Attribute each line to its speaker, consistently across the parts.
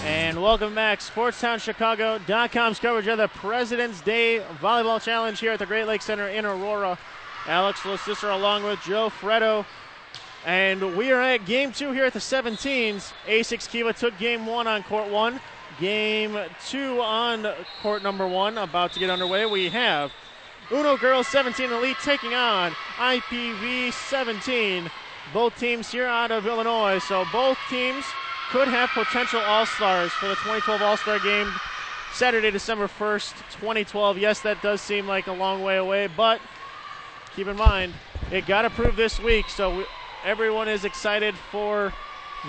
Speaker 1: And welcome back, SportstownChicago.com's coverage of the President's Day Volleyball Challenge here at the Great Lakes Center in Aurora. Alex LaCicera along with Joe Freddo. And we are at Game 2 here at the 17s. A6 Kiva took Game 1 on Court 1. Game 2 on Court number 1 about to get underway. We have Uno Girls 17 Elite taking on IPV 17. Both teams here out of Illinois, so both teams could have potential All-Stars for the 2012 All-Star Game Saturday, December 1st, 2012. Yes, that does seem like a long way away, but keep in mind, it got approved this week, so everyone is excited for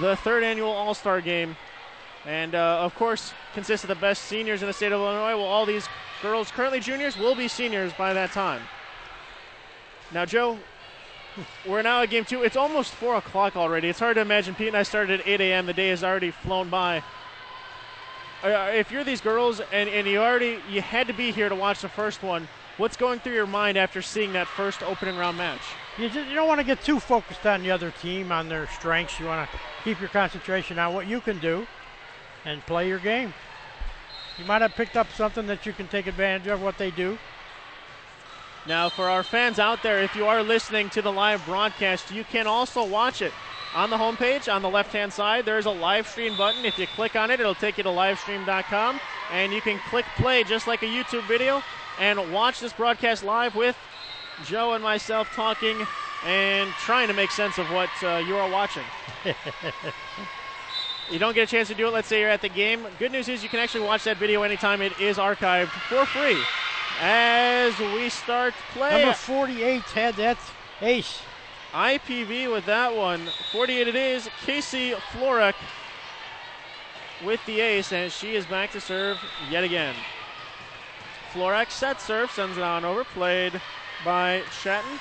Speaker 1: the third annual All-Star Game. And, of course, consists of the best seniors in the state of Illinois. Well, all these girls, currently juniors, will be seniors by that time. Now, Joe, we're now at Game 2. It's almost 4 o'clock already. It's hard to imagine. Pete and I started at 8 a.m. The day has already flown by. If you're these girls and you had to be here to watch the first one, what's going through your mind after seeing that first opening round match?
Speaker 2: You don't want to get too focused on the other team, on their strengths. You want to keep your concentration on what you can do and play your game. You might have picked up something that you can take advantage of what they do.
Speaker 1: Now, for our fans out there, if you are listening to the live broadcast, you can also watch it on the homepage. On the left-hand side, there's a live stream button. If you click on it, it'll take you to livestream.com, and you can click play just like a YouTube video and watch this broadcast live with Joe and myself talking and trying to make sense of what you are watching. You don't get a chance to do it, let's say you're at the game. Good news is you can actually watch that video anytime. It is archived for free. As we start play.
Speaker 2: Number 48 had that ace.
Speaker 1: IPV with that one. 48 it is. Casey Florek with the ace, and she is back to serve yet again. Florek set serve, sends it on over. Played by Shatton.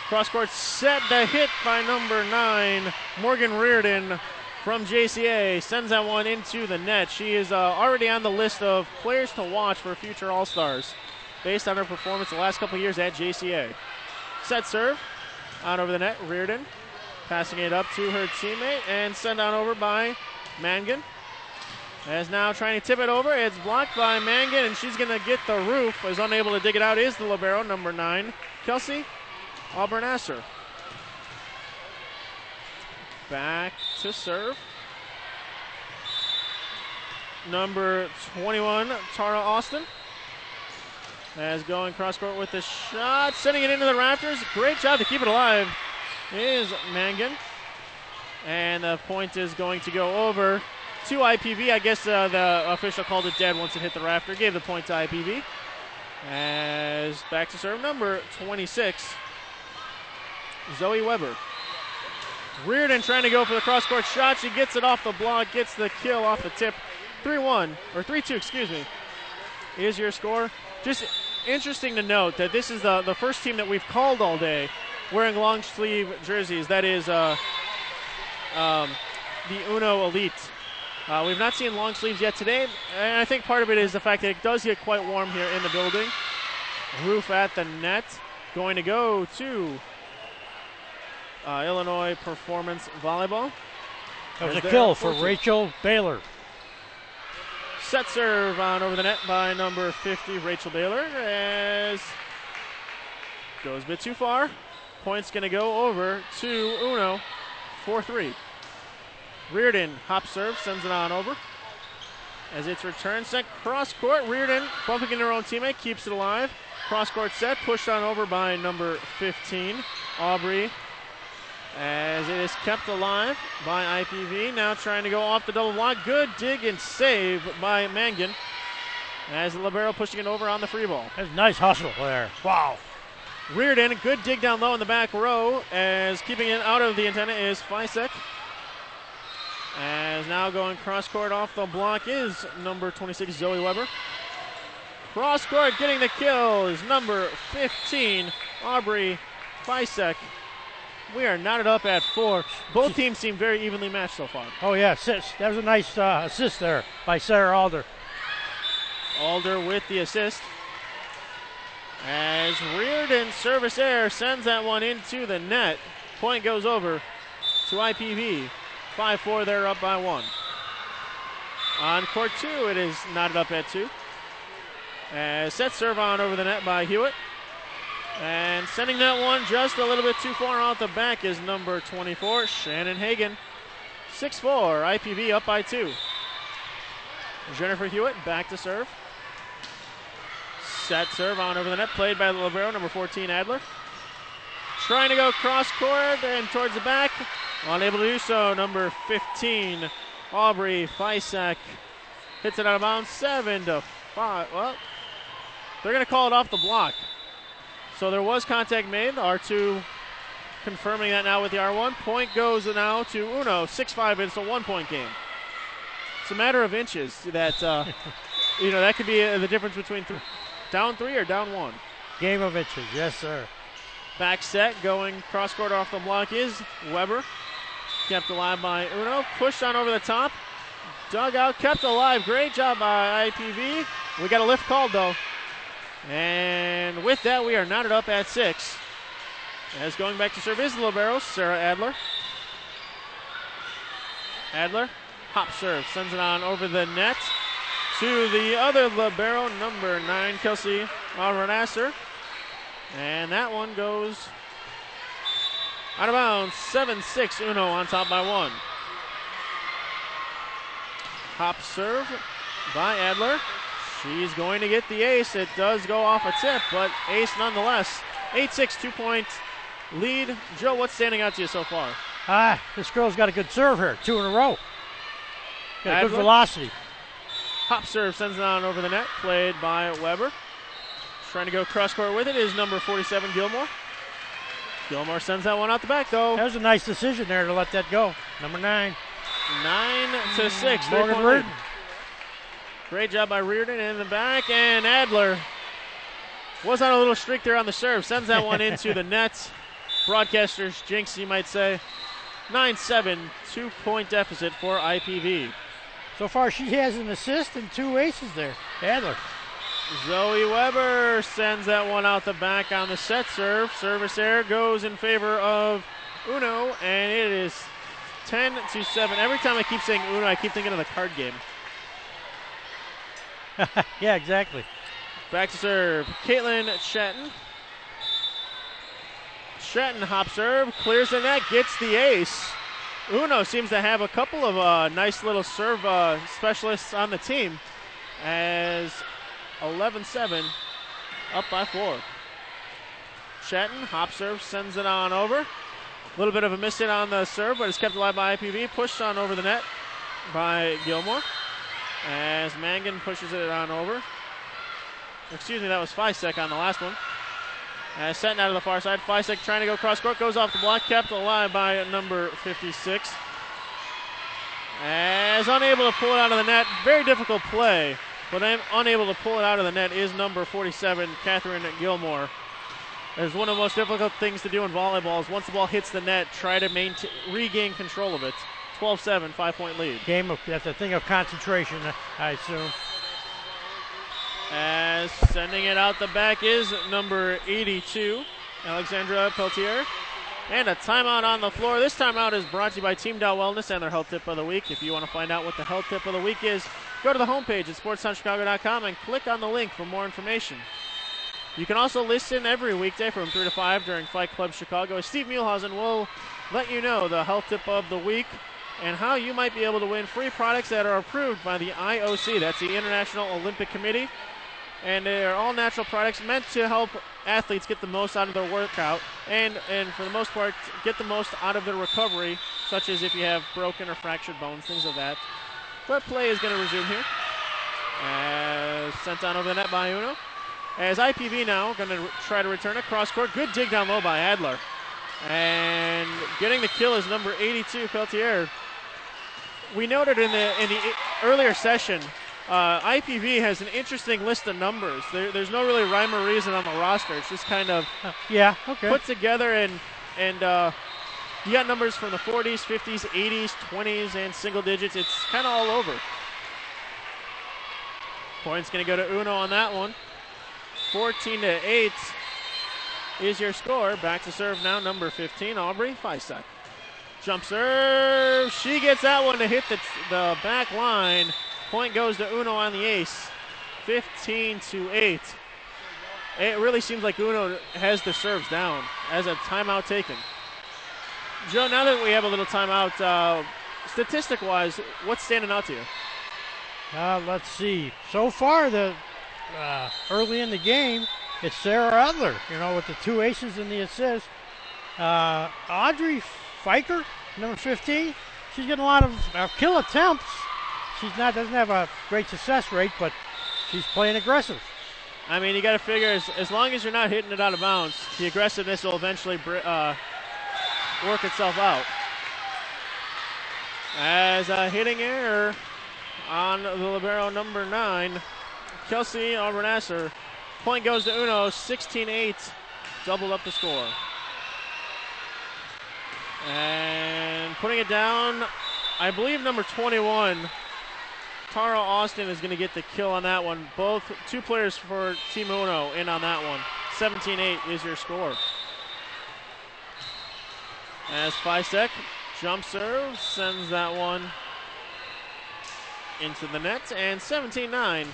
Speaker 1: Cross-court set, the hit by number 9, Morgan Reardon from JCA. Sends that one into the net. She is already on the list of players to watch for future All-Stars, based on her performance the last couple of years at JCA. Set serve, on over the net, Reardon, passing it up to her teammate, and sent on over by Mangan. As now trying to tip it over, it's blocked by Mangan, and she's going to get the roof. Is unable to dig it out is the libero, number 9, Kelsey Albernasser. Back to serve. Number 21, Tara Austin. As going cross-court with the shot, sending it into the rafters. Great job to keep it alive is Mangan. And the point is going to go over to IPV. I guess the official called it dead once it hit the rafter. Gave the point to IPV. As back to serve, number 26, Zoe Weber. Reardon trying to go for the cross-court shot. She gets it off the block, gets the kill off the tip. 3-1, or 3-2, excuse me, is your score. Just interesting to note that this is the first team that we've called all day wearing long sleeve jerseys. That is the Uno Elite. We've not seen long sleeves yet today, and I think part of it is the fact that it does get quite warm here in the building. Roof at the net, going to go to Illinois Performance Volleyball.
Speaker 2: That was a kill for Rachel Baylor.
Speaker 1: Set serve on over the net by number 50, Rachel Baylor, as goes a bit too far. Point's going to go over to Uno, 4-3. Reardon, hop serve, sends it on over. As it's returned, sent cross-court. Reardon bumping into her own teammate, keeps it alive. Cross-court set, pushed on over by number 15, Aubrey. As it is kept alive by IPV. Now trying to go off the double block. Good dig and save by Mangan. As the libero pushing it over on the free ball.
Speaker 2: That's a nice hustle there. Wow.
Speaker 1: Reardon, good dig down low in the back row. As keeping it out of the antenna is Fisek. As now going cross-court off the block is number 26, Zoe Weber. Cross-court getting the kill is number 15, Aubrey Fisek. We are knotted up at 4. Both teams seem very evenly matched so far.
Speaker 2: Oh, yeah, assist. That was a nice assist there by Sarah Alder.
Speaker 1: Alder with the assist. As Reardon service air sends that one into the net. Point goes over to IPV. 5-4, they're up by 1. On court 2, it is knotted up at 2. Set serve on over the net by Hewitt. And sending that one just a little bit too far out the back is number 24, Shannon Hagan. 6-4, IPV up by 2. Jennifer Hewitt back to serve. Set serve on over the net, played by the libero, number 14, Adler. Trying to go cross court and towards the back. Unable to do so, number 15, Aubrey Fysak. Hits it out of bounds, 7-5. Well, they're going to call it off the block. So there was contact made. R2 confirming that now with the R1. Point goes now to Uno. 6-5. It's a 1-point game. It's a matter of inches. That that could be the difference between down 3 or down 1.
Speaker 2: Game of inches, yes, sir.
Speaker 1: Back set going cross court off the block is Weber. Kept alive by Uno. Pushed on over the top. Dug out, kept alive. Great job by IPV. We got a lift called though. And with that, we are knotted up at 6. As going back to serve is the libero, Sarah Adler. Adler, hop serve, sends it on over the net to the other libero, number 9, Kelsey Renasser. And that one goes out of bounds, 7-6, Uno on top by 1. Hop serve by Adler. She's going to get the ace. It does go off a tip, but ace nonetheless. 8-6, 2-point lead. Joe, what's standing out to you so far?
Speaker 2: This girl's got a good serve here, 2 in a row. Got
Speaker 1: Adler.
Speaker 2: good velocity.
Speaker 1: Hop serve sends it on over the net, played by Weber. Trying to go cross court with it is number 47, Gilmore. Gilmore sends that one out the back, though.
Speaker 2: That was a nice decision there to let that go. Number 9.
Speaker 1: 9-6.
Speaker 2: Morgan Reardon.
Speaker 1: Great job by Reardon in the back, and Adler was on a little streak there on the serve. Sends that one into the net. Broadcasters jinx, you might say. 9-7, 2-point deficit for IPV.
Speaker 2: So far, she has an assist and 2 aces there. Adler.
Speaker 1: Zoe Weber sends that one out the back on the set serve. Service error goes in favor of Uno, and it is 10-7. Every time I keep saying Uno, I keep thinking of the card game.
Speaker 2: Yeah, exactly.
Speaker 1: Back to serve, Caitlin Shatton. Shatton hop serve, clears the net, gets the ace. Uno seems to have a couple of nice little serve specialists on the team as 11-7, up by 4. Shatton, hop serve, sends it on over. A little bit of a miss hit on the serve, but it's kept alive by IPV. Pushed on over the net by Gilmore. As Mangan pushes it on over. Excuse me, that was Fysek on the last one. As setting out of the far side. Fysek trying to go cross court, goes off the block, kept alive by number 56. As unable to pull it out of the net. Very difficult play, but unable to pull it out of the net is number 47, Catherine Gilmore. It's one of the most difficult things to do in volleyball is once the ball hits the net, try to regain control of it. 12-7, 5-point lead.
Speaker 2: That's a thing of concentration, I assume.
Speaker 1: As sending it out the back is number 82, Alexandra Peltier. And a timeout on the floor. This timeout is brought to you by Team Dow Wellness and their health tip of the week. If you want to find out what the health tip of the week is, go to the homepage at sportstownchicago.com and click on the link for more information. You can also listen every weekday from 3 to 5 during Fight Club Chicago. Steve Muehlhausen will let you know the health tip of the week and how you might be able to win free products that are approved by the IOC. That's the International Olympic Committee. And they're all natural products meant to help athletes get the most out of their workout and for the most part, get the most out of their recovery, such as if you have broken or fractured bones, things of that. But play is going to resume here. As sent on over the net by Uno. As IPV now going to try to return it cross court. Good dig down low by Adler. And getting the kill is number 82, Peltier. We noted in the earlier session, IPV has an interesting list of numbers. There's no really rhyme or reason on the roster. It's just kind of put together, and you got numbers from the 40s, 50s, 80s, 20s, and single digits. It's kind of all over. Point's going to go to Uno on that one. 14-8 is your score. Back to serve now, number 15, Aubrey Fysak. Jump serve. She gets that one to hit the back line. Point goes to Uno on the ace. 15-8. It really seems like Uno has the serves down as a timeout taken. Joe, now that we have a little timeout, statistic-wise, what's standing out to you?
Speaker 2: Let's see. So far, early in the game, it's Sarah Adler, with the 2 aces and the assist. Audrey Fiker, number 15, she's getting a lot of kill attempts. Doesn't have a great success rate, but she's playing aggressive.
Speaker 1: I mean, you got to figure as long as you're not hitting it out of bounds, the aggressiveness will eventually work itself out. As a hitting error on the libero number 9, Kelsey Albernasser. Point goes to Uno, 16-8, doubled up the score. And putting it down, I believe number 21, Tara Austin, is going to get the kill on that one. Both 2 players for Team Uno in on that one. 17-8 is your score. As Fisek jump serve, sends that one into the net, and 17-9.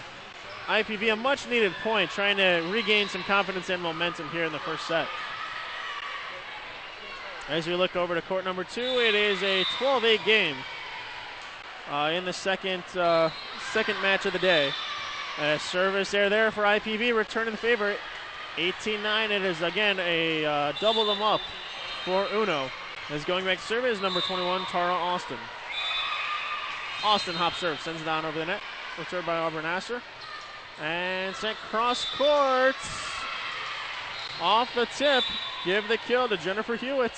Speaker 1: IPV, a much needed point, trying to regain some confidence and momentum here in the first set. As we look over to court number 2, it is a 12-8 game in the second match of the day. Service there for IPV, returning the favor. 18-9, it is again a double them up for Uno. As going back to serve is number 21, Tara Austin. Austin hop serve, sends it down over the net. Returned by Albernasser. And sent cross court. Off the tip. Give the kill to Jennifer Hewitt.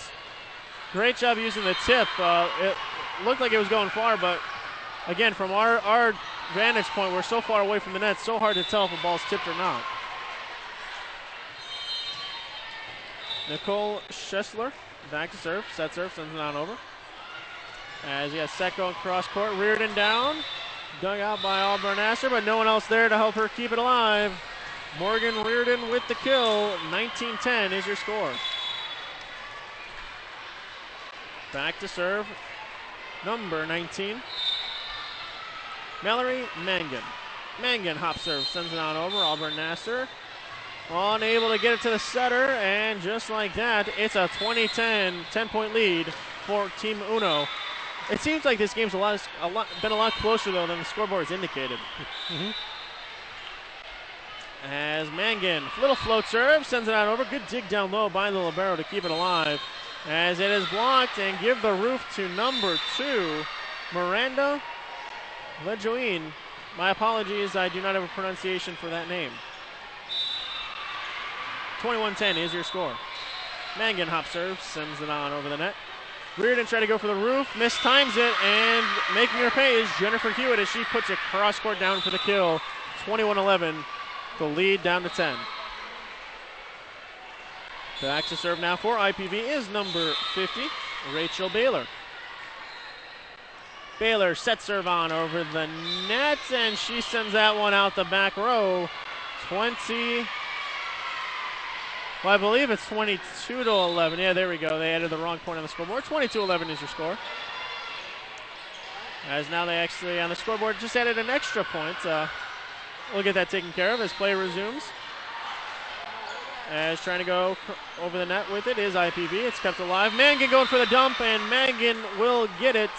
Speaker 1: Great job using the tip. It looked like it was going far, but again, from our vantage point, we're so far away from the net, so hard to tell if a ball's tipped or not. Nicole Schessler back to serve. Set serve, sends it on over. As he has set going cross court. Reardon down. Dug out by Albernasser, but no one else there to help her keep it alive. Morgan Reardon with the kill. 19-10 is your score. Back to serve. Number 19. Mallory Mangan. Mangan hop serve, sends it on over. Albernasser unable to get it to the setter, and just like that, it's a 20-10 10-point lead for Team Uno. It seems like this game's been a lot closer though than the scoreboard has indicated. As Mangan, little float serve, sends it on over. Good dig down low by the libero to keep it alive. As it is blocked and give the roof to number 2, Miranda Lejoine. My apologies, I do not have a pronunciation for that name. 21-10 is your score. Mangan hop serve, sends it on over the net. Reardon tried to go for the roof, mistimes it, and making her pay is Jennifer Hewitt as she puts it cross court down for the kill. 21-11, the lead down to 10. Back to serve now for IPV is number 50, Rachel Baylor. Baylor set serve on over the net, and she sends that one out the back row. I believe it's 22-11. Yeah, there we go. They added the wrong point on the scoreboard. 22-11 is your score. As now they actually, on the scoreboard, just added an extra point. We'll get that taken care of as play resumes. As trying to go over the net with it is IPV. It's kept alive. Mangan going for the dump, and Mangan will get it.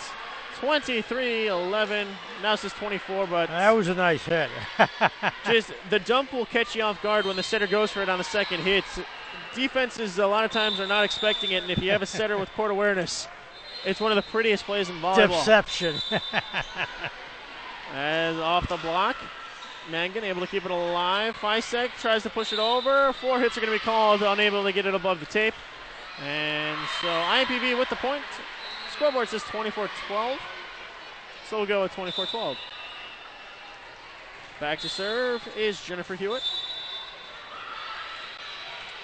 Speaker 1: 23-11. Now it says 24, but
Speaker 2: that was a nice hit.
Speaker 1: just the dump will catch you off guard when the setter goes for it on the second hit. Defenses a lot of times are not expecting it, and if you have a setter with court awareness, it's one of the prettiest plays in volleyball.
Speaker 2: Deception.
Speaker 1: As off the block, Mangan able to keep it alive. Fisek tries to push it over. 4 hits are going to be called, unable to get it above the tape. And so IPV with the point. Scoreboard says 24-12, so we'll go with 24-12. Back to serve is Jennifer Hewitt.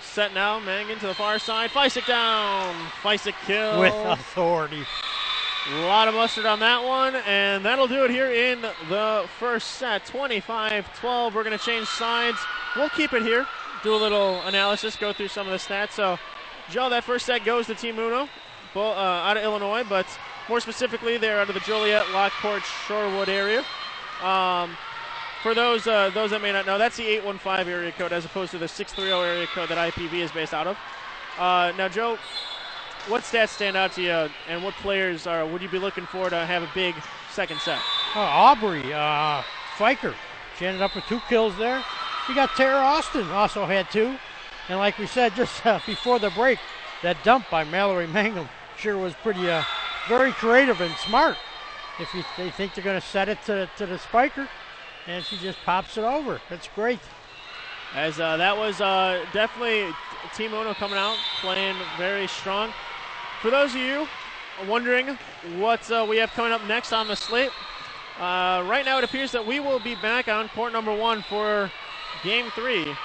Speaker 1: Set now, Mangan to the far side. Fisek down. Fisek kill.
Speaker 2: With authority.
Speaker 1: A lot of mustard on that one, and that'll do it here in the first set. 25-12. We're going to change sides. We'll keep it here, do a little analysis, go through some of the stats. So, Joe, that first set goes to Team Uno. Out of Illinois, but more specifically, they're out of the Joliet, Lockport, Shorewood area. For those that may not know, that's the 815 area code as opposed to the 630 area code that IPV is based out of. Now, Joe, what stats stand out to you, and what players would you be looking for to have a big second set?
Speaker 2: Aubrey Fiker. She ended up with 2 kills there. You got Tara Austin, also had 2. And like we said just before the break, that dump by Mallory Mangum sure was pretty very creative and smart. If they think they're going to set it to the spiker, and she just pops it over. That's great.
Speaker 1: As that was definitely Team Uno coming out, playing very strong. For those of you wondering what we have coming up next on the slate, right now it appears that we will be back on court number 1 for game 3.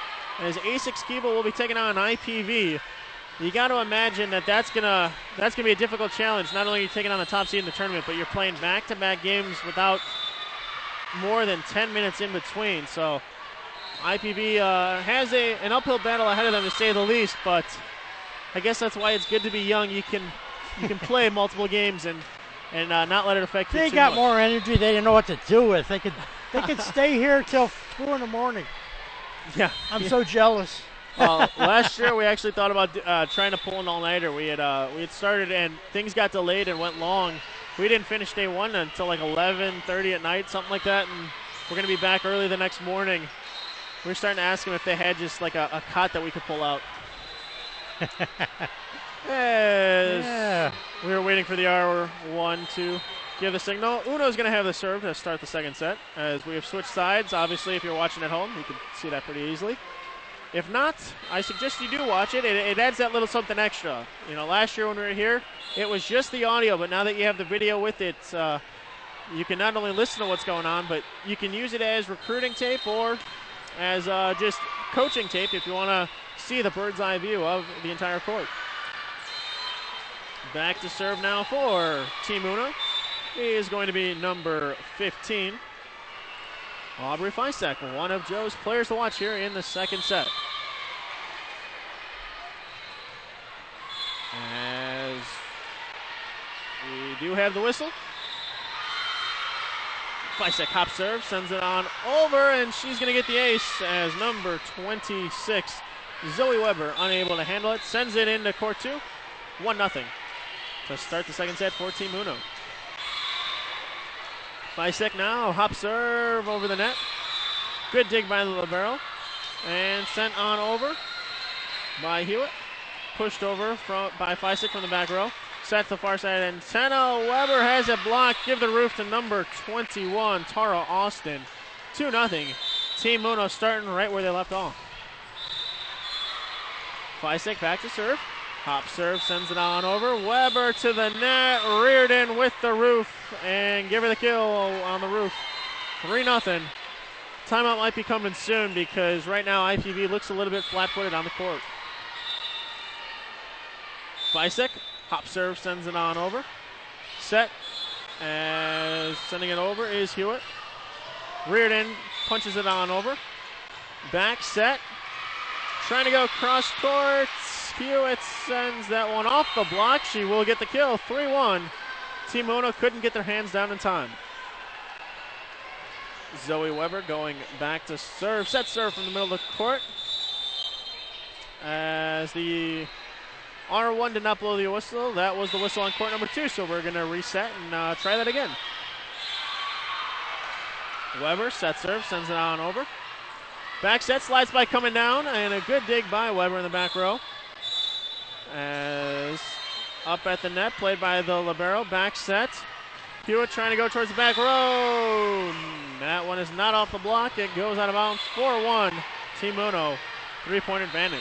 Speaker 1: As ASIC Skiba will be taking on IPV. You got to imagine that's gonna be a difficult challenge. Not only are you taking on the top seed in the tournament, but you're playing back-to-back games without more than 10 minutes in between. So IPV has an uphill battle ahead of them, to say the least. But I guess that's why it's good to be young. You can play multiple games and not let it affect you too much.
Speaker 2: They got more energy. They didn't know what to do with. They could stay here till 2 in the morning.
Speaker 1: Yeah,
Speaker 2: I'm so jealous.
Speaker 1: Last year we actually thought about trying to pull an all-nighter. We had started and things got delayed and went long. We didn't finish day 1 until like 11:30 at night, something like that, and we're going to be back early the next morning. We were starting to ask them if they had just like a cot that we could pull out.
Speaker 2: Yeah.
Speaker 1: We were waiting for the R1 to give the signal. Uno's going to have the serve to start the second set, as we have switched sides. Obviously, if you're watching at home, you can see that pretty easily. If not, I suggest you do watch it. It adds that little something extra. You know, last year when we were here, it was just the audio, but now that you have the video with it, you can not only listen to what's going on, but you can use it as recruiting tape or as just coaching tape if you want to see the bird's eye view of the entire court. Back to serve now for Team Uno. He is going to be number 15. Aubrey Fisek, one of Joe's players to watch here in the second set. As we do have the whistle. Fisek hop serve, sends it on over, and she's going to get the ace as number 26, Zoe Weber, unable to handle it, sends it into court 2, 1-0 to start the second set for Team Uno. Fisek now, hop serve over the net. Good dig by the libero. And sent on over by Hewitt. Pushed over by Fisek from the back row. Set to the far side, and Tenna Weber has it blocked. Give the roof to number 21, Tara Austin. 2-0. Team Uno starting right where they left off. Fisek back to serve. Hop serve, sends it on over. Weber to the net, reared in with the roof, and give her the kill on the roof. 3-0. Timeout might be coming soon because right now IPV looks a little bit flat-footed on the court. Fisek, hop serve, sends it on over. Set, as sending it over is Hewitt. Reared in, punches it on over. Back set, trying to go cross court. Hewitt sends that one off the block. She will get the kill. 3-1. Team Uno couldn't get their hands down in time. Zoe Weber going back to serve. Set serve from the middle of the court. As the R1 did not blow the whistle. That was the whistle on court number 2, so we're going to reset and try that again. Weber, set serve, sends it on over. Back set, slides by coming down, and a good dig by Weber in the back row. As up at the net, played by the libero. Back set. Hewitt trying to go towards the back row. That one is not off the block. It goes out of bounds. 4-1. Team Uno, 3-point advantage.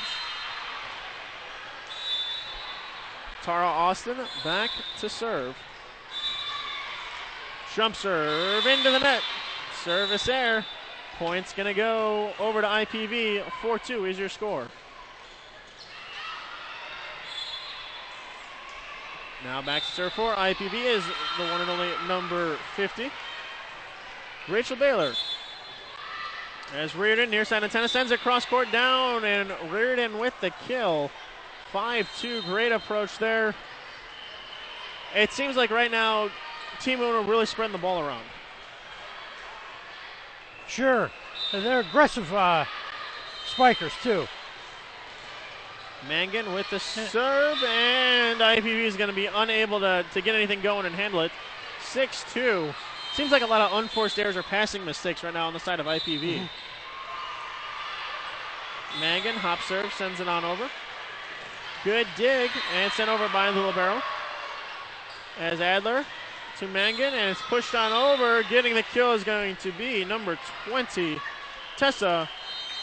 Speaker 1: Tara Austin back to serve. Jump serve into the net. Service air. Points going to go over to IPV. 4-2 is your score. Now back to serve for IPV is the one and only number 50, Rachel Baylor. As Reardon, near side antenna, sends it cross court down, and Reardon with the kill. 5-2, great approach there. It seems like right now, Team Uno really spreading the ball around.
Speaker 2: Sure. They're aggressive spikers, too.
Speaker 1: Mangan with the serve, and IPV is going to be unable to get anything going and handle it. 6-2. Seems like a lot of unforced errors or passing mistakes right now on the side of IPV. Mangan, hop serve, sends it on over. Good dig, and sent over by the libero. As Adler to Mangan, and it's pushed on over. Getting the kill is going to be number 20, Tessa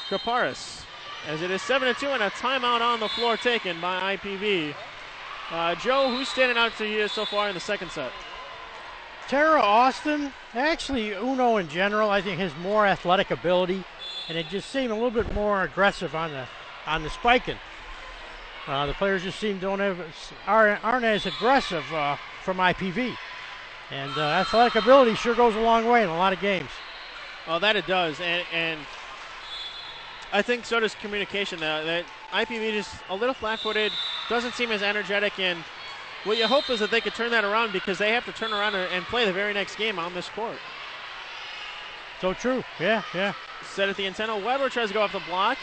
Speaker 1: Kaparis. As it is 7-2 and a timeout on the floor taken by IPV. Joe, who's standing out to you so far in the second set?
Speaker 2: Tara Austin, actually Uno in general, I think has more athletic ability, and it just seemed a little bit more aggressive on the spiking. The players just aren't as aggressive from IPV, and athletic ability sure goes a long way in a lot of games.
Speaker 1: Well, that it does, and I think so does communication. That IPV just a little flat-footed, doesn't seem as energetic, and what you hope is that they could turn that around because they have to turn around and play the very next game on this court.
Speaker 2: So true, yeah.
Speaker 1: Set at the antenna. Weber tries to go off the block,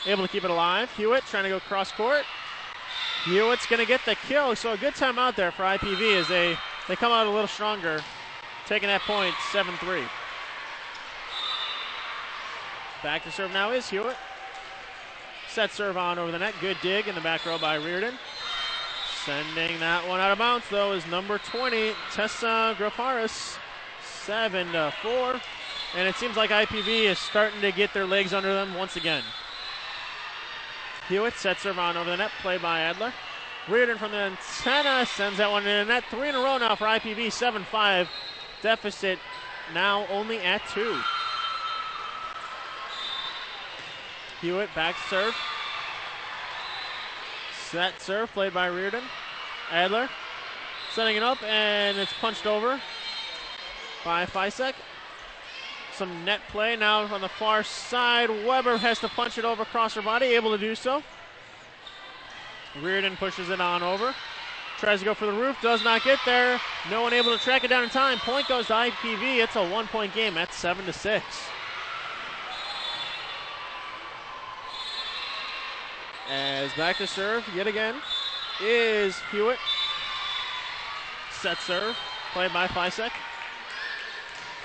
Speaker 1: able to keep it alive. Hewitt trying to go cross court. Hewitt's going to get the kill, so a good time out there for IPV as they come out a little stronger, taking that point, 7-3. Back to serve now is Hewitt. Set serve on over the net. Good dig in the back row by Reardon. Sending that one out of bounds, though, is number 20, Tessa Graparis. 7-4. And it seems like IPV is starting to get their legs under them once again. Hewitt set serve on over the net. Play by Adler. Reardon from the antenna sends that one in the net. 3 in a row now for IPV. 7-5. Deficit now only at 2. Hewitt back to serve. Set serve played by Reardon. Adler setting it up, and it's punched over by Fisek. Some net play now on the far side. Weber has to punch it over across her body, able to do so. Reardon pushes it on over. Tries to go for the roof, does not get there. No one able to track it down in time. Point goes to IPV. It's a 1-point game. That's 7-6. As back to serve yet again is Hewitt. Set serve, played by Fisek.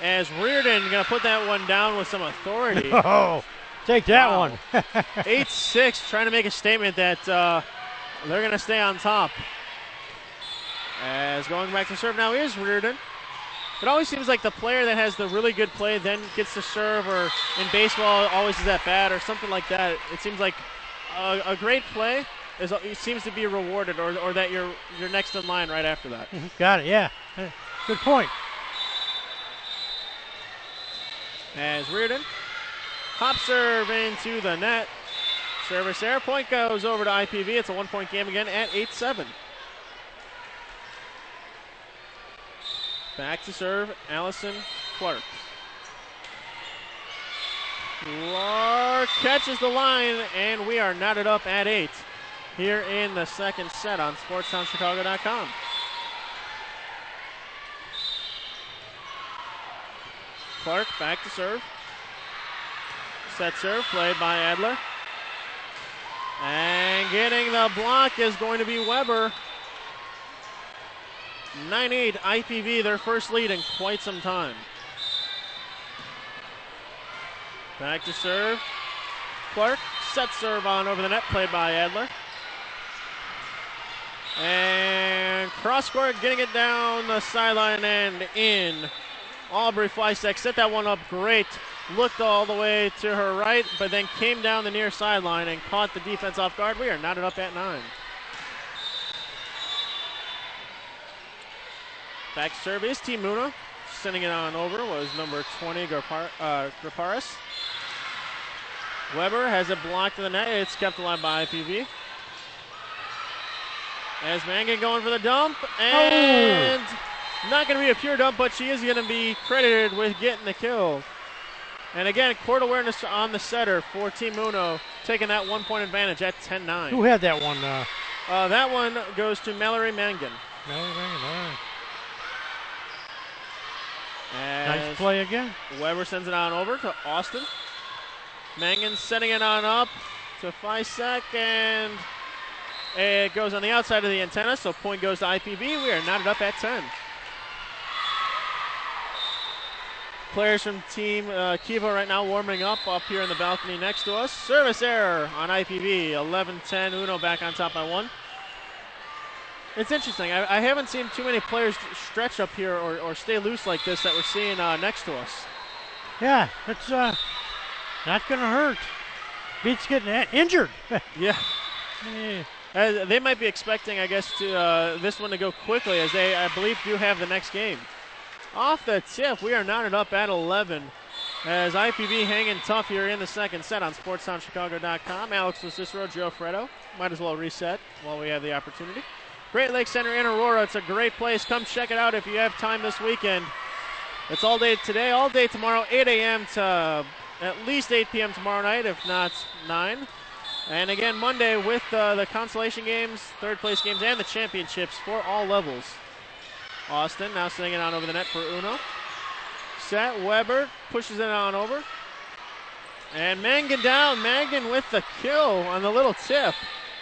Speaker 1: As Reardon going to put that one down with some authority.
Speaker 2: Oh, take that one.
Speaker 1: 8-6, trying to make a statement that they're going to stay on top. As going back to serve now is Reardon. It always seems like the player that has the really good play then gets to serve, or in baseball always is at bat or something like that. It seems like a great play seems to be rewarded, or that you're next in line right after that.
Speaker 2: Got it, yeah. Good point.
Speaker 1: As Reardon, hop serve into the net. Service error. Point goes over to IPV. It's a 1-point game again at 8-7. Back to serve, Allison Clark. Clark catches the line, and we are knotted up at 8 here in the second set on SportsTownChicago.com. Clark back to serve. Set serve played by Adler. And getting the block is going to be Weber. 9-8 IPV, their first lead in quite some time. Back to serve. Clark, set serve on over the net, played by Adler. And cross court, getting it down the sideline and in. Aubrey Fisek set that one up great. Looked all the way to her right, but then came down the near sideline and caught the defense off guard. We are knotted up at 9. Back to serve is Team Muna. Sending it on over was number 20, Graparis. Weber has it blocked to the net. It's kept alive by IPV. As Mangan going for the dump, and not going to be a pure dump, but she is going to be credited with getting the kill. And again, court awareness on the setter for Team Muno, taking that 1-point advantage at 10-9.
Speaker 2: Who had that one?
Speaker 1: That one goes to Mallory Mangan.
Speaker 2: Mallory Mangan, all right. Nice play again.
Speaker 1: Weber sends it on over to Austin. Mangan setting it on up to Fisek, and it goes on the outside of the antenna, so point goes to IPV. We are knotted up at 10. Players from Team Kiva right now warming up here in the balcony next to us. Service error on IPV, 11-10. Uno back on top by 1. It's interesting. I haven't seen too many players stretch up here or stay loose like this that we're seeing next to us.
Speaker 2: Yeah, it's not going to hurt. Beats getting injured.
Speaker 1: Yeah. They might be expecting, I guess, to this one to go quickly, as they, I believe, do have the next game. Off the tip, we are knotted up at 11 as IPV hanging tough here in the second set on SportsTownChicago.com. Alex Cicero, Joe Freddo. Might as well reset while we have the opportunity. Great Lakes Center in Aurora. It's a great place. Come check it out if you have time this weekend. It's all day today, all day tomorrow, 8 a.m. to at least 8 p.m. tomorrow night, if not 9. And again, Monday with the consolation games, third place games, and the championships for all levels. Austin now sending it on over the net for Uno. Set, Weber pushes it on over. And Mangan down. Mangan with the kill on the little tip.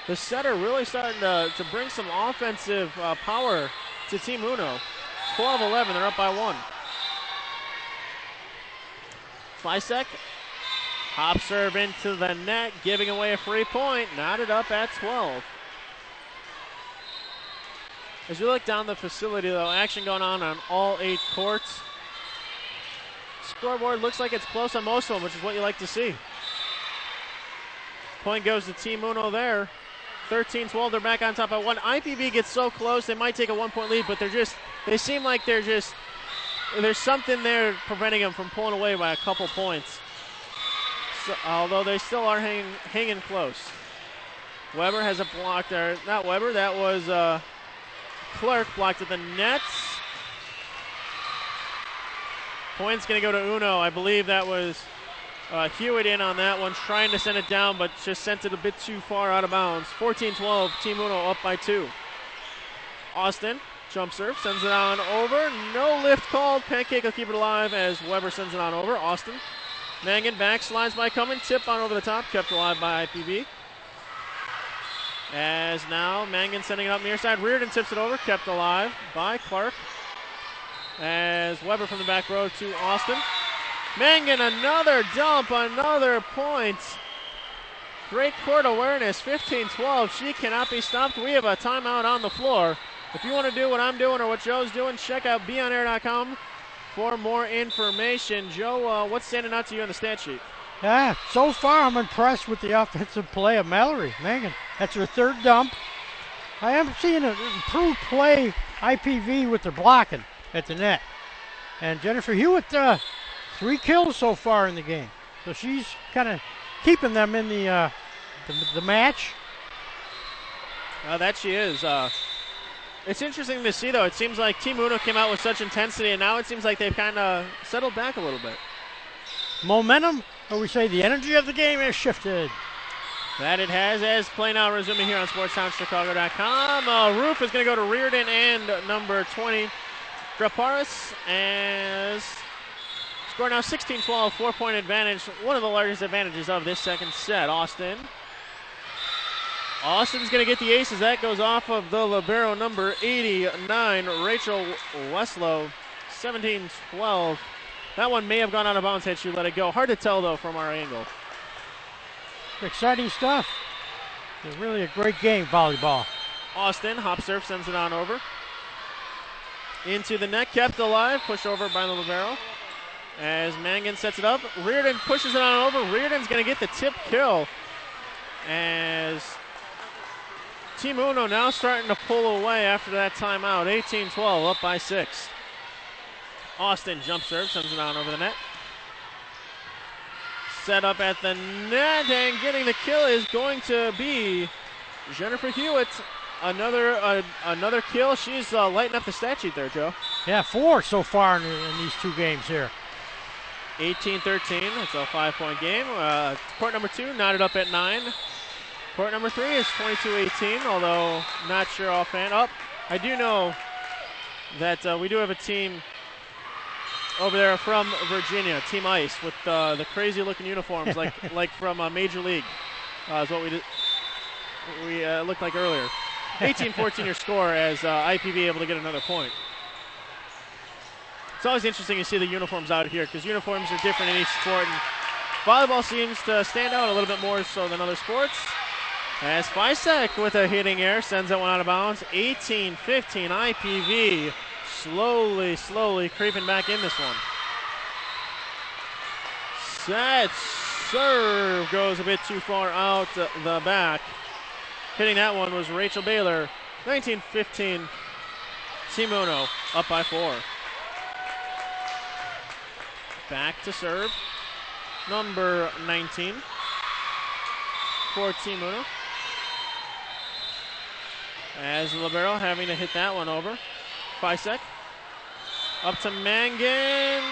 Speaker 1: The setter really starting to bring some offensive power to Team Uno. 12-11, they're up by 1. Fisek, hop serve into the net, giving away a free point. Knotted up at 12. As you look down the facility, though, action going on all 8 courts. Scoreboard looks like it's close on most of them, which is what you like to see. Point goes to Team Uno there. 13-12, they're back on top by 1. IPV gets so close, they might take a 1-point lead, but they seem like there's something there preventing them from pulling away by a couple points. So, although they still are hanging close. Weber has a block there. Not Weber, that was Clark blocked at the nets. Point's going to go to Uno. I believe that was Hewitt in on that one, trying to send it down, but just sent it a bit too far out of bounds. 14-12, Team Uno up by 2. Austin, jump serve, sends it on over. No lift called. Pancake will keep it alive as Weber sends it on over. Austin. Mangan backslides by Cummins. Tip on over the top, kept alive by IPV. As now Mangan sending it up near side. Reardon tips it over, kept alive by Clark. As Weber from the back row to Austin. Mangan, another dump, another point. Great court awareness, 15-12. She cannot be stopped. We have a timeout on the floor. If you want to do what I'm doing or what Joe's doing, check out beonair.com for more information. Joe, what's standing out to you on the stat sheet?
Speaker 2: Yeah, so far I'm impressed with the offensive play of Mallory. Mangan, that's her 3rd dump. I am seeing an improved play, IPV, with their blocking at the net. And Jennifer Hewitt, 3 kills so far in the game. So she's kind of keeping them in the match.
Speaker 1: That she is. It's interesting to see, though. It seems like Team Uno came out with such intensity, and now it seems like they've kind of settled back a little bit.
Speaker 2: Momentum, or we say the energy of the game, has shifted.
Speaker 1: That it has, as play now resuming here on SportsTownChicago.com. Roof is going to go to Reardon and number 20, Draparis, as score now 16-12, 4-point advantage. One of the largest advantages of this second set. Austin's going to get the aces. That goes off of the libero number 89, Rachel Westlow. 17-12. That one may have gone out of bounds had she let it go. Hard to tell, though, from our angle.
Speaker 2: Exciting stuff. It's really a great game, volleyball.
Speaker 1: Austin, hop serve, sends it on over. Into the net, kept alive, pushed over by the libero. As Mangan sets it up, Reardon pushes it on over. Reardon's going to get the tip kill. As Team Uno now starting to pull away after that timeout. 18-12, up by 6. Austin, jump serve, sends it on over the net. Set up at the net, and getting the kill is going to be Jennifer Hewitt. Another kill. She's lighting up the stat sheet there, Joe.
Speaker 2: Yeah, 4 so far in these 2 games here.
Speaker 1: 18-13. It's a 5-point game. Court number 2 knotted up at 9. Court number 3 is 22-18, although not sure offhand. I do know that we do have a team over there from Virginia, Team Ice, with the crazy-looking uniforms, like from Major League, is what we looked like earlier. 18-14 your score as IPV able to get another point. It's always interesting to see the uniforms out here because uniforms are different in each sport, and volleyball seems to stand out a little bit more so than other sports. As Fisek with a hitting error sends that one out of bounds. 18-15 IPV slowly creeping back in this one. Set serve goes a bit too far out the back. Hitting that one was Rachel Baylor. 19-15 Team Uno up by 4. Back to serve. Number 19 for Team Uno. As the libero having to hit that one over. Fisek. Up to Mangan.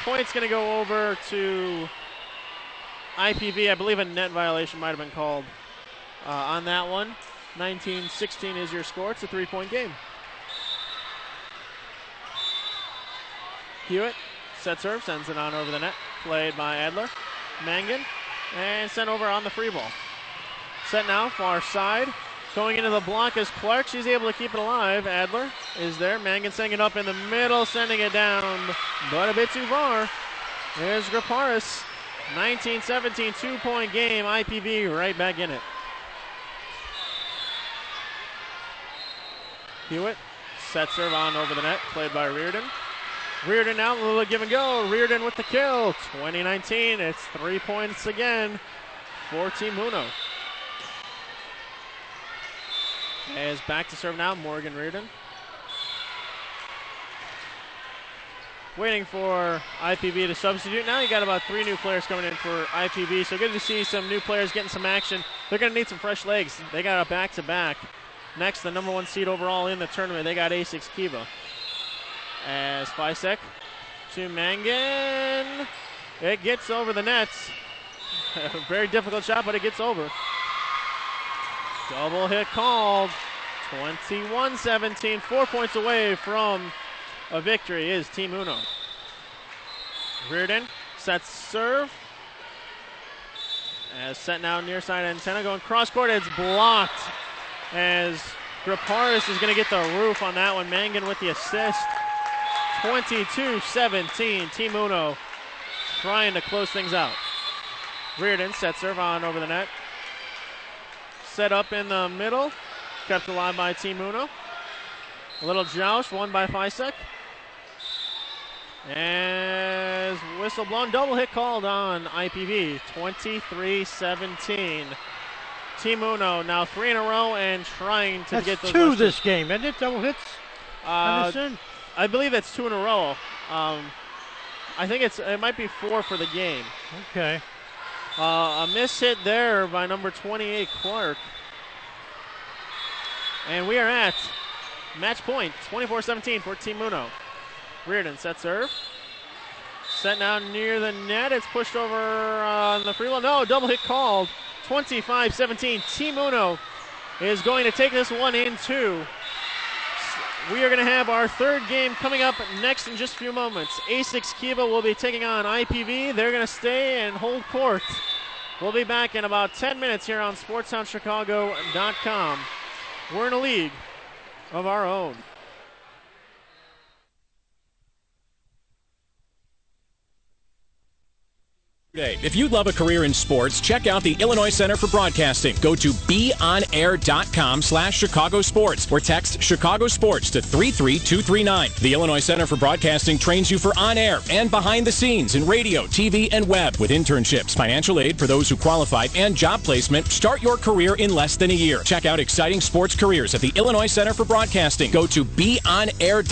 Speaker 1: Point's going to go over to IPV. I believe a net violation might have been called on that one. 19-16 is your score. It's a 3-point game. Hewitt. Set serve. Sends it on over the net. Played by Adler. Mangan. And sent over on the free ball. Set now, far side. Going into the block is Clark. She's able to keep it alive. Adler is there. Mangan sending it up in the middle, sending it down, but a bit too far. There's Graparis. 19-17, 2-point game. IPV right back in it. Hewitt. Set serve on over the net. Played by Reardon. Reardon out, a little give and go. Reardon with the kill. 20-19. It's 3 points again for Team Uno. As back to serve now, Morgan Reardon. Waiting for IPV to substitute. Now you got about 3 new players coming in for IPV, so good to see some new players getting some action. They're going to need some fresh legs. They got a back-to-back. Next, the number 1 seed overall in the tournament, they got A6 Kiva. As Fisek to Mangan. It gets over the nets. Very difficult shot, but it gets over. Double hit called. 21-17. 4 points away from a victory is Team Uno. Reardon sets serve. As set now near side antenna going cross court. It's blocked as Graparis is going to get the roof on that one. Mangan with the assist. 22-17. Team Uno trying to close things out. Reardon set serve on over the net. Set up in the middle. Kept alive by Team Uno. A little joust won by Fisek. As whistle blown, double hit called on IPV. 23-17. Team Uno now 3 in a row and trying to get those.
Speaker 2: 2 this game, isn't it? Double hits?
Speaker 1: I believe it's 2 in a row. I think it might be 4 for the game.
Speaker 2: Okay.
Speaker 1: A miss hit there by number 28, Clark. And we are at match point, 24-17 for Team Uno. Reardon set serve. Set now near the net. It's pushed over on the free wall. No, double hit called. 25-17. Team Uno is going to take this one in 2. We are going to have our 3rd game coming up next in just a few moments. A6 Kiva will be taking on IPV. They're going to stay and hold court. We'll be back in about 10 minutes here on SportsTownChicago.com. We're in a league of our own.
Speaker 3: If you'd love a career in sports, check out the Illinois Center for Broadcasting. Go to beonair.com/Chicago Sports or text Chicago Sports to 33239. The Illinois Center for Broadcasting trains you for on-air and behind the scenes in radio, TV, and web with internships, financial aid for those who qualify, and job placement. Start your career in less than a year. Check out exciting sports careers at the Illinois Center for Broadcasting. Go to beonair.com.